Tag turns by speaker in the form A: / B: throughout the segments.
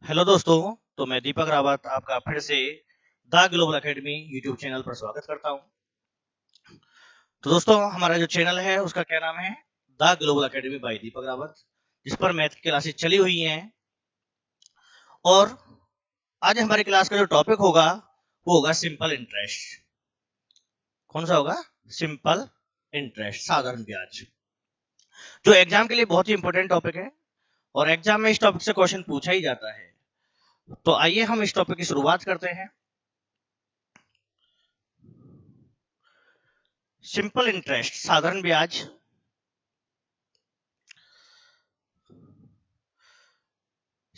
A: Hello दोस्तों। तो मैं दीपक रावत आपका फिर से the global academy YouTube channel पर स्वागत करता हूं। तो दोस्तों, हमारा जो चैनल है उसका क्या नाम है? The global academy bye Deepak Rawat, जिस पर मैथ की क्लासेस चली हुई हैं। और आज हमारी क्लास का जो टॉपिक होगा वो होगा सिंपल इंटरेस्ट। कौन सा होगा? सिंपल इंटरेस्ट, साधारण ब्याज, जो एग्जाम के लिए बहुत ही इंपॉर्टेंट टॉपिक है और एग्जाम में इस टॉपिक से क्वेश्चन पूछा ही जाता है। तो आइए हम इस टॉपिक की शुरुआत करते हैं। सिंपल इंटरेस्ट, साधारण ब्याज।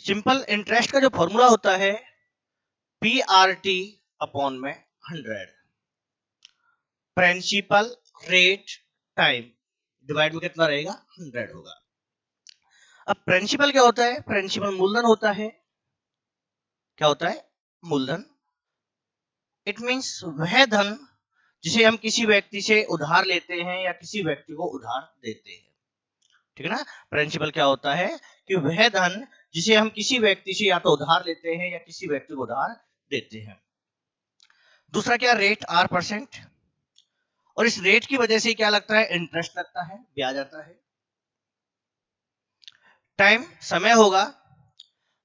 A: सिंपल इंटरेस्ट का जो फॉर्मूला होता है पी आर टी अपॉन में 100, प्रिंसिपल रेट टाइम डिवाइड में कितना रहेगा? 100 होगा। अब प्रिंसिपल क्या होता है? प्रिंसिपल मूलधन होता है। क्या होता है? मूलधन। इट मींस वह धन जिसे हम किसी व्यक्ति से उधार लेते हैं या किसी व्यक्ति को उधार देते हैं। ठीक है ना? प्रिंसिपल क्या होता है कि वह धन जिसे हम किसी व्यक्ति से या तो उधार लेते हैं या किसी व्यक्ति को उधार देते हैं। दूसरा क्या? Rate, R%। और इस रेट की वजह से क्या लगता है? इंटरेस्ट लगता है, ब्याज आता है। टाइम, समय होगा।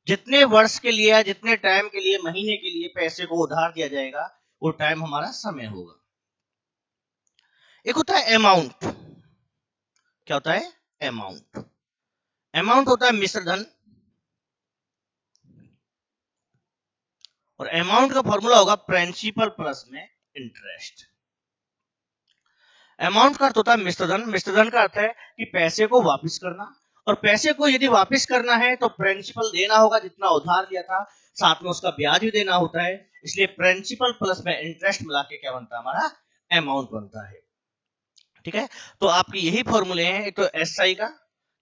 A: जितने वर्ष के लिए या जितने टाइम के लिए, महीने के लिए पैसे को उधार दिया जाएगा, वो टाइम हमारा समय होगा। एक होता है अमाउंट। क्या होता है? अमाउंट। अमाउंट होता है मिश्र धन। और अमाउंट का फॉर्मूला होगा प्रिंसिपल प्लस में इंटरेस्ट। अमाउंट का अर्थ होता है मिश्र धन। मिश्र धन का अर्थ है कि पैसे को वापस करना। और पैसे को यदि वापस करना है तो प्रिंसिपल देना होगा जितना उधार लिया था, साथ में उसका ब्याज भी देना होता है। इसलिए प्रिंसिपल प्लस में इंटरेस्ट मिला के क्या बनता है? हमारा अमाउंट बनता है। ठीक है? तो आपके यही फॉर्मूले हैं। एक तो एस आई का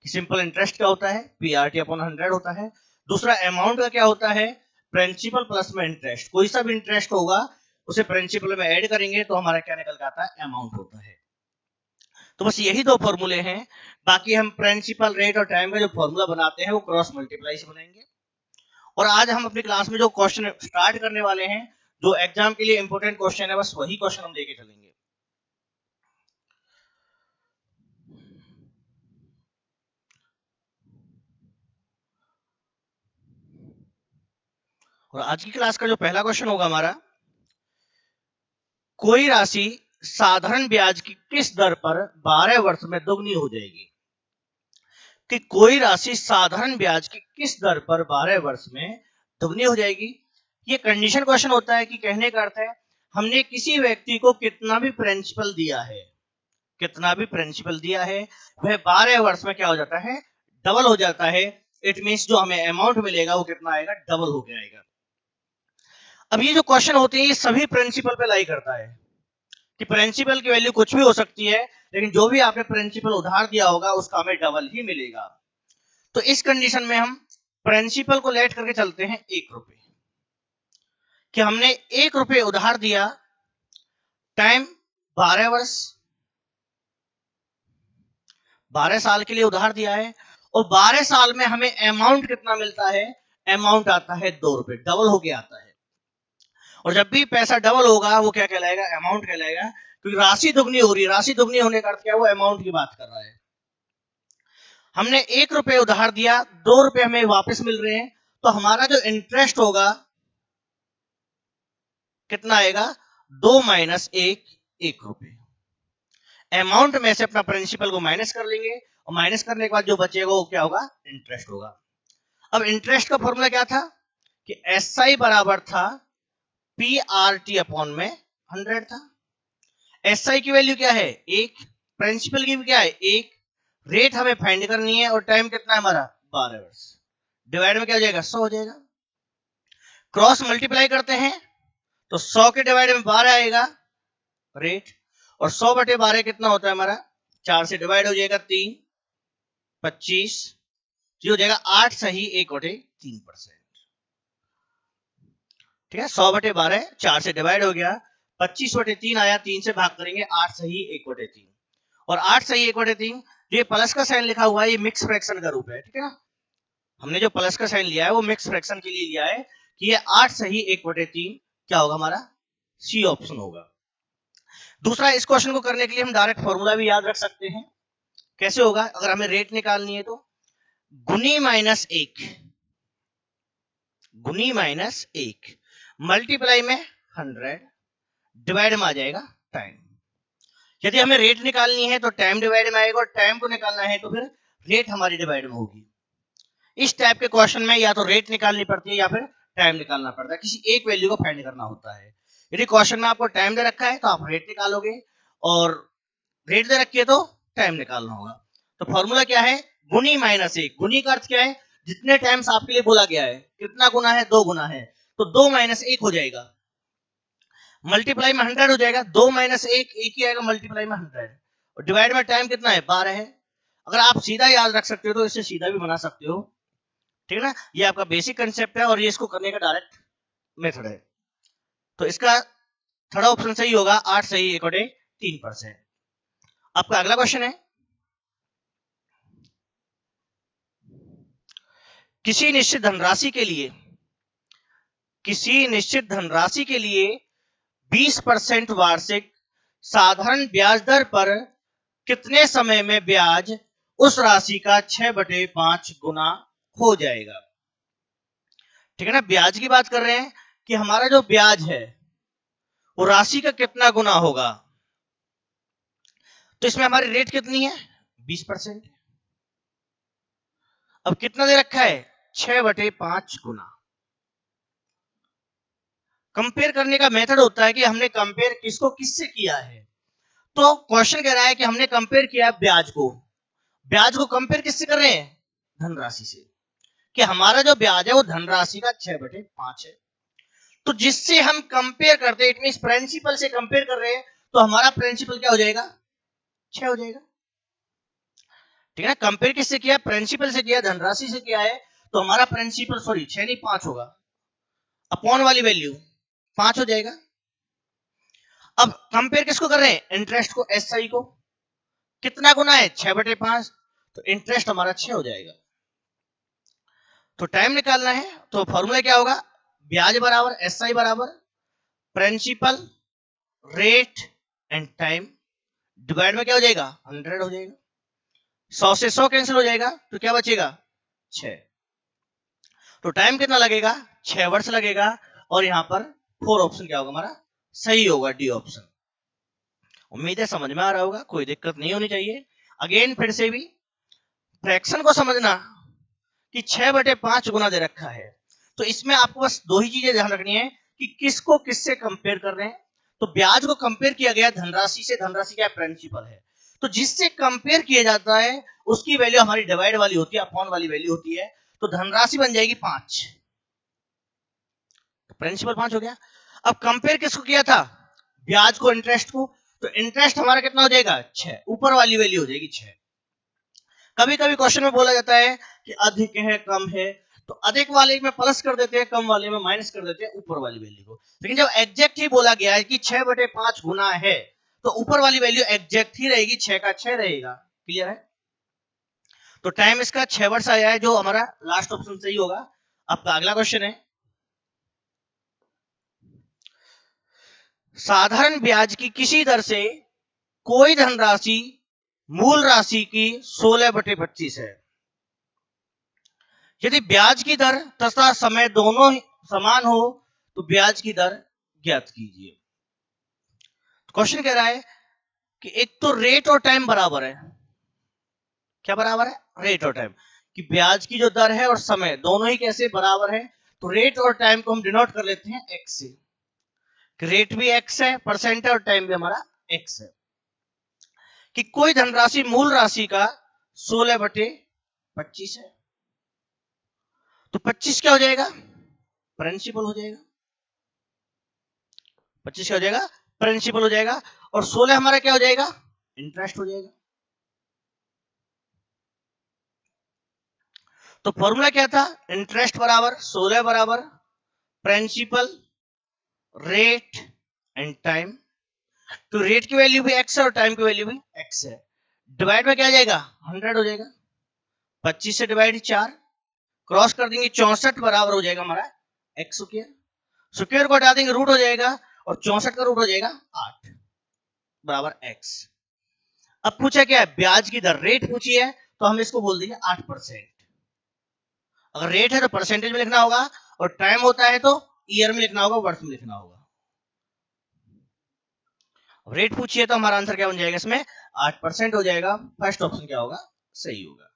A: सिंपल इंटरेस्ट क्या होता है? पी आर टी अपॉन 100 होता है। दूसरा अमाउंट का क्या होता है? प्रिंसिपल प्लस में इंटरेस्ट। कोई सा भी इंटरेस्ट होगा उसे प्रिंसिपल में ऐड करेंगे तो हमारा क्या निकल के आता है? अमाउंट होता है। तो बस यही दो फॉर्मूले हैं। बाकी हम प्रिंसिपल रेट और टाइम का जो फॉर्मूला बनाते हैं वो क्रॉस मल्टीप्लाई से बनाएंगे। और आज हम अपनी क्लास में जो क्वेश्चन स्टार्ट करने वाले हैं, जो एग्जाम के लिए इंपॉर्टेंट क्वेश्चन है, बस वही क्वेश्चन हम लेके चलेंगे। और आज की क्लास का जो पहला क्वेश्चन होगा हमारा, कोई राशि साधारण ब्याज की किस दर पर 12 वर्ष में दोगुनी हो जाएगी? कि कोई राशि साधारण ब्याज की किस दर पर 12 वर्ष में दोगुनी हो जाएगी? ये कंडीशन क्वेश्चन होता है कि कहने का अर्थ है हमने किसी व्यक्ति को कितना भी प्रिंसिपल दिया है, कितना भी प्रिंसिपल दिया है, वह 12 वर्ष में क्या हो जाता है? डबल हो जाता है। इट मींस जो हमें अमाउंट मिलेगा वो कितना आएगा? डबल हो जाएगा। अब ये जो क्वेश्चन होते हैं ये सभी प्रिंसिपल पे लाई करता है कि प्रिंसिपल की वैल्यू कुछ भी हो सकती है, लेकिन जो भी आपने प्रिंसिपल उधार दिया होगा उसका हमें डबल ही मिलेगा। तो इस कंडीशन में हम प्रिंसिपल को लेट करके चलते हैं 1 रुपए, कि हमने 1 रुपए उधार दिया, टाइम 12 वर्ष, 12 साल के लिए उधार दिया है। और 12 साल में हमें अमाउंट कितना मिलता है? अमाउंट आता है 2 रुपए, डबल होके आता है। और जब भी पैसा डबल होगा वो क्या कहलाएगा? अमाउंट कहलाएगा, क्योंकि राशि दुगनी हो रही है। राशि दुगनी होने का अर्थ क्या है? वो अमाउंट की बात कर रहा है। हमने 1 रुपए उधार दिया, 2 रुपए हमें वापस मिल रहे हैं, तो हमारा जो इंटरेस्ट होगा कितना आएगा? 2 - 1, 1 रुपए। अमाउंट में से अपना प्रिंसिपल को माइनस कर लेंगे और माइनस करने के बाद जो बचेगा वो क्या होगा? इंटरेस्ट होगा। अब इंटरेस्ट का फॉर्मूला क्या था? कि एस आई बराबर था पी आर टी अपॉन में 100 था। एस आई की वैल्यू क्या है? 1। प्रिंसिपल की भी क्या है? 1। रेट हमें फाइंड करनी है और टाइम कितना है हमारा? 12 वर्ष। डिवाइड में क्या हो जाएगा? 100 हो जाएगा। क्रॉस मल्टीप्लाई करते हैं तो 100 के डिवाइड में 12 आएगा रेट। और 100/12 कितना होता है हमारा? 4 से डिवाइड हो जाएगा 3, 25, हो जाएगा 8 सही 1/3%। ठीक है? 100/12 4 से डिवाइड हो गया, 25/3 आया, 3 से भाग करेंगे, 8 सही 1/3। और 8 सही 1/3, ये प्लस का साइन लिखा हुआ है, ये मिक्स फ्रैक्शन का रूप है। ठीक है ना? हमने जो प्लस का साइन लिया है वो मिक्स फ्रैक्शन के लिए लिया है कि ये 8 सही 1/3 क्या होगा हमारा सी ऑप्शन होगा। दूसरा, इस क्वेश्चन को करने के लिए हम डायरेक्ट फॉर्मूला भी याद रख सकते हैं। कैसे होगा? अगर हमें रेट निकालनी है तो गुनी माइनस 1 मल्टीप्लाई में 100 डिवाइड में आ जाएगा टाइम। यदि हमें रेट निकालनी है तो टाइम डिवाइड में आएगा, और टाइम को निकालना है तो फिर रेट हमारी डिवाइड में होगी। इस टाइप के क्वेश्चन में या तो रेट निकालनी पड़ती है या फिर टाइम निकालना पड़ता है, किसी एक वैल्यू को फाइंड करना होता है। यदि क्वेश्चन में आपको टाइम दे रखा है तो आप रेट निकालोगे, और रेट दे रखी है तो टाइम निकालना होगा। तो फॉर्मूला क्या है? गुनी माइनस 1। गुनी का अर्थ क्या है? जितने टाइम्स आपके लिए बोला गया है, कितना गुना है? 2 गुना है, तो 2 माइनस 1 हो जाएगा। मल्टीप्लाई में 100 हो जाएगा, 2 माइनस 1 1 ही आएगा, मल्टीप्लाई में 100, और डिवाइड में टाइम कितना है? 12 है। अगर आप सीधा याद रख सकते हो तो इसे सीधा भी बना सकते हो, ठीक है ना। ये आपका बेसिक कंसेप्ट है और ये इसको करने का डायरेक्ट मेथड है। तो इसका थर्ड ऑप्शन सही होगा, 8 सही 1/3%। आपका अगला क्वेश्चन है, किसी निश्चित धनराशि के लिए 20% वार्षिक साधारण ब्याज दर पर कितने समय में ब्याज उस राशि का 6/5 गुना हो जाएगा? ठीक है ना। ब्याज की बात कर रहे हैं कि हमारा जो ब्याज है वो राशि का कितना गुना होगा। तो इसमें हमारी रेट कितनी है? 20%। अब कितना दे रखा है? 6/5 गुना। कंपेयर करने का मेथड होता है कि हमने कंपेयर किसको किससे किया है। तो क्वेश्चन कह रहा है कि हमने कंपेयर किया ब्याज को कंपेयर किससे कर रहे हैं? धनराशि से, कि हमारा जो ब्याज है वो धनराशि का 6/5 है। तो जिससे हम कंपेयर करते हैं, इट मींस प्रिंसिपल से कंपेयर कर रहे हैं, तो हमारा प्रिंसिपल क्या हो जाएगा? 6 हो जाएगा। ठीक है ना। कंपेयर किससे किया? प्रिंसिपल से किया, धनराशि से किया है, तो हमारा प्रिंसिपल 6 नहीं 5 होगा, अपॉन वाली वैल्यू 5 हो जाएगा। अब कंपेयर किसको कर रहे हैं? इंटरेस्ट को, एसआई को। कितना गुना है? 6/5, तो इंटरेस्ट हमारा 6 हो जाएगा। तो टाइम निकालना है तो फॉर्मूला क्या होगा? ब्याज बराबर एसआई बराबर principal rate and time, divide में क्या हो जाएगा? 100 हो जाएगा। 100 से 100 कैंसिल हो जाएगा, तो क्या बचेगा? 6। तो टाइम कितना लगेगा? 6 वर्ष लगेगा। और यहां पर 4 ऑप्शन क्या होगा हमारा? सही होगा, डी ऑप्शन। उम्मीद है समझ में आ रहा होगा, कोई दिक्कत नहीं होनी चाहिए। अगेन फिर से भी फ्रैक्शन को समझना कि 6/5 गुना दे रखा है, तो इसमें आपको बस 2 ही चीजें ध्यान रखनी है कि किसको किससे कंपेयर कर रहे हैं। तो ब्याज को कंपेयर किया गया धनराशि से, धनराशि क्या प्रिंसिपल है, तो जिससे कंपेयर किया जाता है उसकी वैल्यू हमारी डिवाइड वाली होती है, अपॉन वाली वैल्यू होती है। तो धनराशि बन जाएगी 5, तो प्रिंसिपल 5 हो गया। अब कंपेयर किसको किया था? ब्याज को इंटरेस्ट को, तो इंटरेस्ट हमारा कितना हो जाएगा? 6, ऊपर वाली वैल्यू हो जाएगी 6। कभी कभी क्वेश्चन में बोला जाता है कि अधिक है कम है, तो अधिक वाले में प्लस कर देते हैं, कम वाले में माइनस कर देते हैं ऊपर वाली वैल्यू को। लेकिन जब एग्जैक्ट ही बोला गया है कि 6/5 गुना है, तो ऊपर वाली वैल्यू एग्जैक्ट ही रहेगी, 6 का 6 रहेगा। क्लियर है। तो टाइम इसका 6 वर्ष आया है, जो हमारा लास्ट ऑप्शन सही होगा। आपका अगला क्वेश्चन है, साधारण ब्याज की किसी दर से कोई धनराशि मूल राशि की 16/25 है। यदि ब्याज की दर तथा समय दोनों समान हो तो ब्याज की दर ज्ञात कीजिए। क्वेश्चन कह रहा है कि एक तो रेट और टाइम बराबर है। क्या बराबर है? रेट और टाइम। कि ब्याज की जो दर है और समय दोनों ही कैसे बराबर है, तो रेट और टाइम को हम डिनोट कर लेते हैं एक्स से। रेट भी एक्स है, परसेंट है, और टाइम भी हमारा एक्स है। कि कोई धनराशि मूल राशि का 16/25 है, तो 25 क्या हो जाएगा? प्रिंसिपल हो जाएगा। 25 क्या हो जाएगा? प्रिंसिपल हो जाएगा। और 16 हमारा क्या हो जाएगा? इंटरेस्ट हो जाएगा। तो फॉर्मूला क्या था? इंटरेस्ट बराबर 16 बराबर प्रिंसिपल रेट एंड टाइम। तो रेट की वैल्यू भी एक्स है और टाइम की वैल्यू भी एक्स है। डिवाइड में क्या आ जाएगा? 100 हो जाएगा। 25 से डिवाइड 4, क्रॉस कर देंगे 64 बराबर हो जाएगा हमारा एक्स स्क्वायर, स्क्वायर को हटा देंगे रूट हो जाएगा और 64 का रूट हो जाएगा 8 बराबर एक्स। अब पूछा क्या है, ब्याज की दर, रेट पूछी है तो हम इसको बोल देंगे 8%। अगर रेट है तो परसेंटेज में लिखना होगा और टाइम होता है तो ईयर में लिखना होगा, वर्ष में लिखना होगा। रेट पूछिए तो हमारा आंसर क्या बन जाएगा, इसमें 8% हो जाएगा। फर्स्ट ऑप्शन क्या होगा, सही होगा।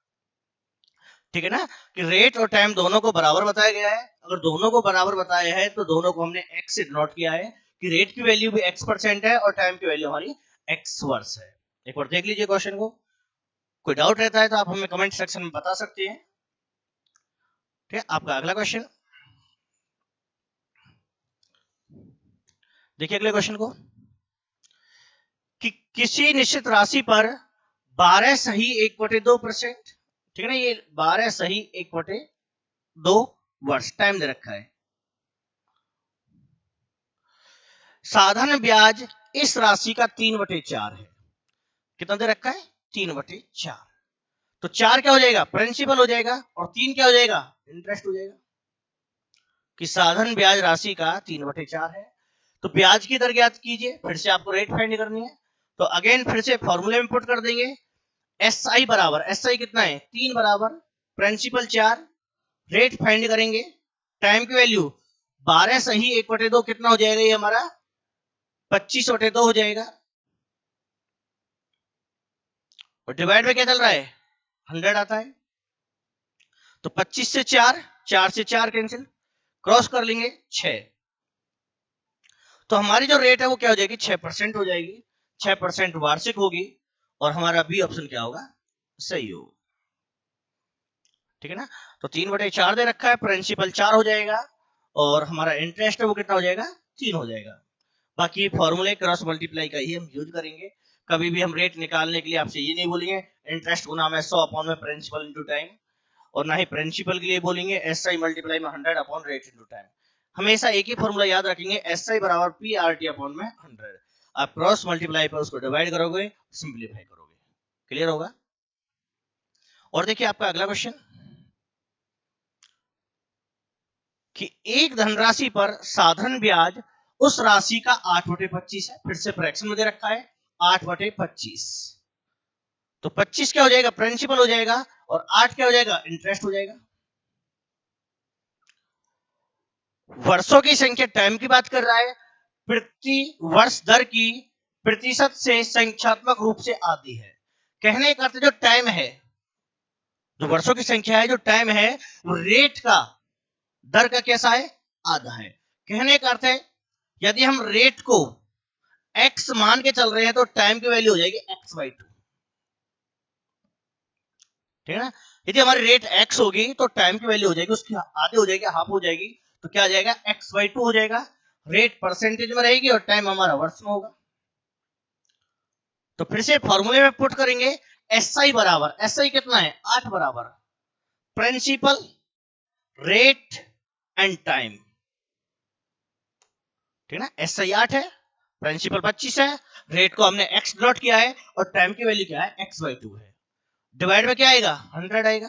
A: ठीक है ना, कि रेट और टाइम दोनों को बराबर बताया गया है। अगर दोनों को बराबर बताया है तो दोनों को हमने x से डिनोट किया है कि रेट की वैल्यू भी x% है और टाइम की वैल्यू हमारी x वर्ष है। एक बार देख लीजिए क्वेश्चन को, कोई डाउट रहता है तो आप हमें कमेंट सेक्शन में बता सकते हैं। ठीक है, आपका अगला क्वेश्चन देखिए, अगले क्वेश्चन को, कि किसी निश्चित राशि पर 12 सही 1/2%, ठीक है ना, ये 12 सही 1/2 वर्ष टाइम दे रखा है। साधारण ब्याज इस राशि का 3/4 है। कितना दे रखा है, 3/4। तो 4 क्या हो जाएगा, प्रिंसिपल हो जाएगा और 3 क्या हो जाएगा, इंटरेस्ट हो जाएगा। कि साधारण ब्याज राशि का 3/4 है। तो ब्याज की दर ज्ञात कीजिए, फिर से आपको रेट फाइंड करनी है। तो अगेन फिर से फॉर्मूले में पुट कर देंगे, एस आई बराबर, एस आई कितना है 3 बराबर प्रिंसिपल 4, रेट फाइंड करेंगे, टाइम की वैल्यू 12 सही 1/2 कितना हो जाएगा, ये हमारा 25/2 हो जाएगा। और डिवाइड में क्या चल रहा है, 100 आता है। तो 25 से 4, 4 से 4 कैंसिल, क्रॉस कर लेंगे 6। तो हमारी जो रेट है वो क्या हो जाएगी, 6% हो जाएगी। 6% वार्षिक होगी और हमारा बी ऑप्शन क्या होगा, सही होगा। ठीक है ना, तो 3/4 दे रखा है, प्रिंसिपल 4 हो जाएगा और हमारा इंटरेस्ट है वो कितना हो जाएगा, 3 हो जाएगा। बाकी फॉर्मूले क्रॉस मल्टीप्लाई का ही हम यूज करेंगे। कभी भी हम रेट निकालने के लिए आपसे ये नहीं बोलेंगे इंटरेस्ट गुना में 100 अपॉन में प्रिंसिपल इंटू टाइम, और ना ही प्रिंसिपल के लिए बोलेंगे एस आई मल्टीप्लाई में 100 अपॉन रेट इंटू टाइम। हमेशा एक ही फॉर्मूला याद रखेंगे, एस आई बराबर पी आर टी अपॉन में 100। आप क्रॉस मल्टीप्लाई पर उसको डिवाइड करोगे, सिंप्लीफाई करोगे, क्लियर होगा। और देखिए आपका अगला क्वेश्चन, कि एक धनराशि पर साधारण ब्याज उस राशि का 8/25 है। फिर से फ्रैक्शन में दे रखा है 8/25। तो 25 क्या हो जाएगा, प्रिंसिपल हो जाएगा और 8 क्या हो जाएगा, इंटरेस्ट हो जाएगा। वर्षों की संख्या टाइम की बात कर रहा है, प्रति वर्ष दर की प्रतिशत से संख्यात्मक रूप से आती है। कहने का अर्थ जो टाइम है, जो वर्षों की संख्या है, जो टाइम है वो रेट का, दर का कैसा है, आधा है। कहने का अर्थ है यदि हम रेट को x मान के चल रहे हैं तो टाइम की वैल्यू हो जाएगी x/2। ठीक है ना, यदि हमारी रेट x होगी तो टाइम की वैल्यू हो जाएगी उसकी आधे हो जाएगी, हाफ हो जाएगी। तो क्या आ जाएगा, x/2 हो जाएगा। रेट परसेंटेज में रहेगी और टाइम हमारा वर्ष में होगा। तो फिर से फॉर्मूले में पुट करेंगे, एस आई बराबर, एस आई कितना है 8 बराबर प्रिंसिपल रेट एंड टाइम। ठीक है ना, एस आई 8 है, प्रिंसिपल 25 है, रेट को हमने x डॉट किया है और टाइम की वैल्यू क्या है, x/2 है। डिवाइड में क्या आएगा, 100 आएगा।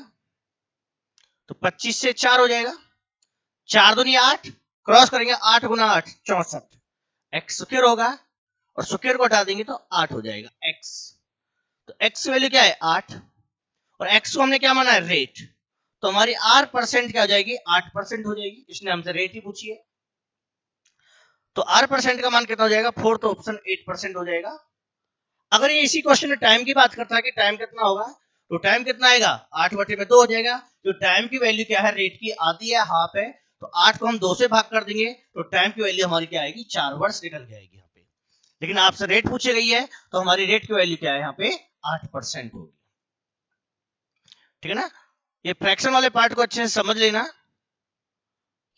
A: तो 25 से 4 हो जाएगा, 4 दूनी 8, क्रॉस करेंगे 8 गुना 8 64, एक्स स्क्वायर होगा और स्क्वायर को हटा देंगे तो 8 हो जाएगा x। तो x वैल्यू क्या है 8 और x को हमने क्या माना है, रेट। तो हमारी r% क्या हो जाएगी, 8% हो जाएगी। इसने हमसे रेट ही पूछी है, तो r% का मान कितना हो जाएगा, फोर्थ ऑप्शन 8% हो जाएगा। अगर ये इसी क्वेश्चन में टाइम की बात करता है कि टाइम कितना होगा, तो टाइम कितना आएगा, 8/2 हो जाएगा। तो टाइम की वैल्यू क्या है, रेट की आधी है, हाफ है। तो 8 को हम 2 से भाग कर देंगे तो टाइम की वैल्यू हमारी क्या आएगी, 4 वर्ष निकल के आएगी यहाँ पे। लेकिन आपसे रेट पूछी गई है तो हमारी रेट की वैल्यू क्या है, यहाँ पे 8% होगी। ठीक है ना, ये फ्रैक्शन वाले पार्ट को अच्छे से समझ लेना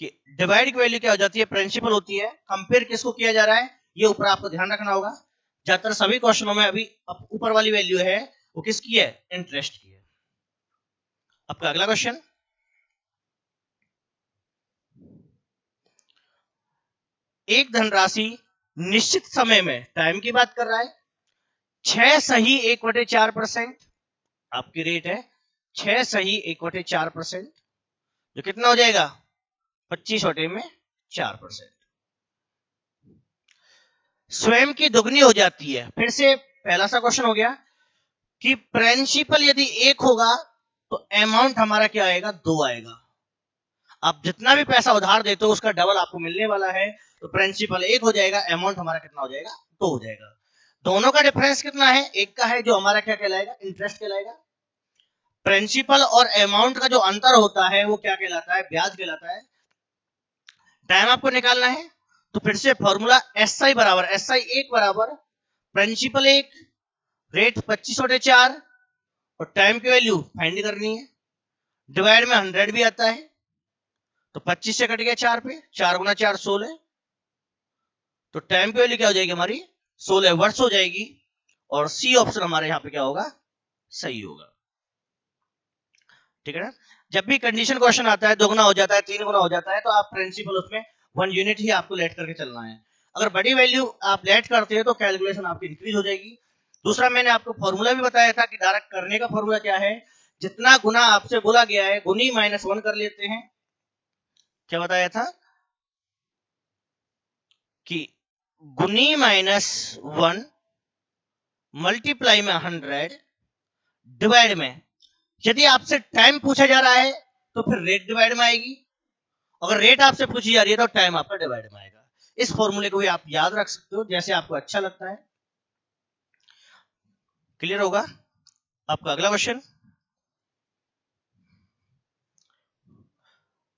A: कि डिवाइड की वैल्यू क्या हो जाती है, प्रिंसिपल होती है। कंपेयर किसको किया जा रहा है, ये ऊपर आपको ध्यान रखना होगा। ज्यादातर सभी क्वेश्चनों में अभी ऊपर वाली वैल्यू है वो किसकी है, इंटरेस्ट की है। आपका अगला क्वेश्चन, एक धनराशि निश्चित समय में, टाइम की बात कर रहा है, 6 सही 1/4% आपकी रेट है, 6 सही 1/4%। जो कितना हो जाएगा 25/4%। स्वयं की दुगनी हो जाती है। फिर से पहला सा क्वेश्चन हो गया कि प्रिंसिपल यदि 1 होगा तो अमाउंट हमारा क्या आएगा 2 आएगा। आप जितना भी पैसा उधार देते हो उसका डबल आपको मिलने वाला है, तो प्रिंसिपल 1 हो जाएगा, अमाउंट हमारा कितना हो जाएगा 2 हो जाएगा। दोनों का डिफरेंस कितना है, एक का है जो हमारा क्या कहलाएगा इंटरेस्ट कहलाएगा। प्रिंसिपल और अमाउंट का जो अंतर होता है वो क्या कहलाता है ब्याज कहलाता है। टाइम आपको निकालना है तो फिर से फॉर्मूला SI बराबर SI 1 बराबर प्रिंसिपल 1 रेट 25/4 और टाइम की वैल्यू फाइंड करनी है। डिवाइड में 100 भी आता है तो 25 से कट गया 4 पे, 4 गुना 4 16, तो टाइम की वैल्यू क्या हो जाएगी हमारी 16 वर्ष हो जाएगी। और सी ऑप्शन हमारे यहाँ पे क्या होगा सही होगा। ठीक है ना। जब भी कंडीशन क्वेश्चन आता है 2 गुना हो जाता है 3 गुना हो जाता है तो आप प्रिंसिपल उसमें 1 यूनिट ही आपको लेट करके चलना है। अगर बड़ी वैल्यू आप लेट करते हैं तो कैलकुलेशन आपकी इंक्रीज हो जाएगी। दूसरा मैंने आपको फॉर्मूला भी बताया था कि डायरेक्ट करने का फॉर्मूला क्या है, जितना गुना आपसे बोला गया है गुनी -1 कर लेते हैं। क्या बताया था कि गुनी -1 मल्टीप्लाई में 100 डिवाइड में, यदि आपसे टाइम पूछा जा रहा है तो फिर रेट डिवाइड में आएगी, अगर रेट आपसे पूछी जा रही है तो टाइम आपका डिवाइड में आएगा। इस फॉर्मूले को भी आप याद रख सकते हो जैसे आपको अच्छा लगता है। क्लियर होगा। आपका अगला क्वेश्चन,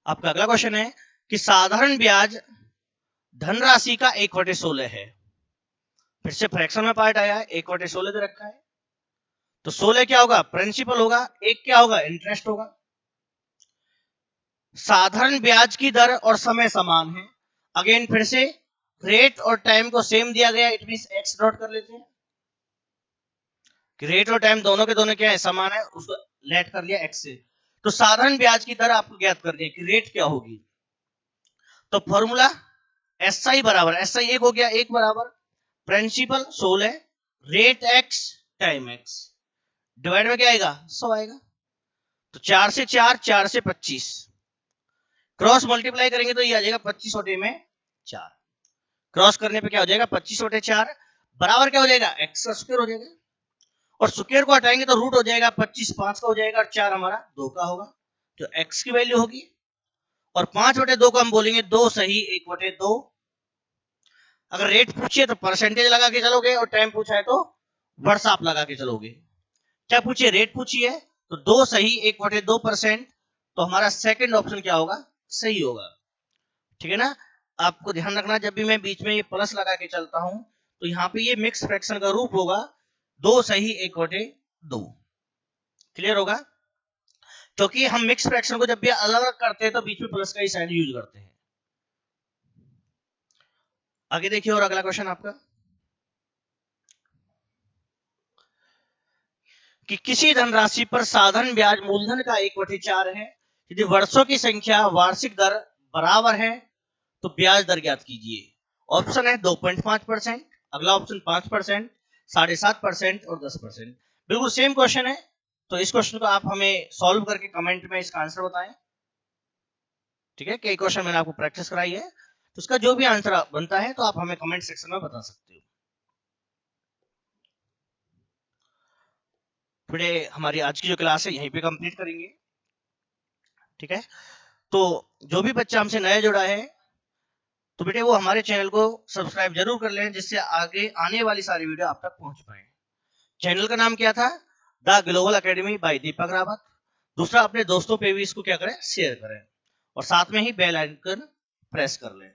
A: आपका अगला क्वेश्चन है कि साधारण ब्याज धनराशि का 1/16 है। फिर से फ्रैक्शन में पार्ट आया है, 1/16 दे रखा है तो 16 क्या होगा प्रिंसिपल होगा, 1 क्या होगा इंटरेस्ट होगा। साधारण ब्याज की दर और समय समान है। अगेन फिर से रेट और टाइम को सेम दिया गया, इट मींस एक्स डॉट कर लेते हैं कि रेट और टाइम दोनों के दोनों क्या है समान है, उसको लेट कर लिया एक्स से। तो साधारण ब्याज की दर आपको ज्ञात करनी है कि रेट क्या होगी। तो फॉर्मूला SI बराबर SI 1 हो गया, 1 बराबर principal 16 rate x time x divide में क्या आएगा 100 आएगा। तो 4 से 4, 4 से 25 क्रॉस मल्टीप्लाई करेंगे तो ये आ जाएगा 25/4। क्रॉस करने पे क्या हो जाएगा 25/4 बराबर क्या हो जाएगा एक्स का स्क्वायर हो जाएगा, और स्क्वायर को हटाएंगे तो रूट हो जाएगा 25 5 का हो जाएगा और 4 हमारा 2 का होगा, तो एक्स की वैल्यू होगी। और 5/2 को हम बोलेंगे 2 सही 1/2। अगर रेट पूछिए तो परसेंटेज लगा के चलोगे और टाइम पूछा है तो वर्ष आप लगा के चलोगे। क्या पूछिए रेट पूछिए तो 2 सही 1/2%, तो हमारा सेकंड ऑप्शन क्या होगा सही होगा। ठीक है ना। आपको ध्यान रखना जब भी मैं बीच में ये प्लस लगा के चलता हूं तो यहाँ पे ये मिक्स फ्रैक्शन का रूप होगा 2 सही 1/2। क्लियर होगा। क्योंकि हम मिक्स फ्रैक्शन को जब भी अलग अलग करते हैं तो बीच में प्लस का ही साइन यूज करते हैं। आगे देखिए और अगला क्वेश्चन आपका कि किसी धनराशि पर साधारण ब्याज मूलधन का 1/4 है, यदि वर्षों की संख्या वार्षिक दर बराबर है तो ब्याज दर ज्ञात कीजिए। ऑप्शन है 2.5%, अगला ऑप्शन 5%, 7.5% और 10%। बिल्कुल सेम क्वेश्चन है, तो इस क्वेश्चन को आप हमें सॉल्व करके कमेंट में इसका आंसर बताएं। ठीक है, कई क्वेश्चन मैंने आपको प्रैक्टिस कराई है, तो उसका जो भी आंसर बनता है तो आप हमें कमेंट सेक्शन में बता सकते हो। टुडे हमारी आज की जो क्लास है यहीं पे कंप्लीट करेंगे। ठीक है, तो जो भी बच्चा हमसे नया जुड़ा है तो बेटे वो हमारे चैनल को सब्सक्राइब जरूर कर लें जिससे आगे आने वाली सारी वीडियो आप तक पहुंच पाए। चैनल का नाम क्या था the global academy bye Deepak Rawat. दूसरा अपने दोस्तों पे भी इसको क्या करें शेयर करें और साथ में ही बेल आइकन प्रेस कर लें।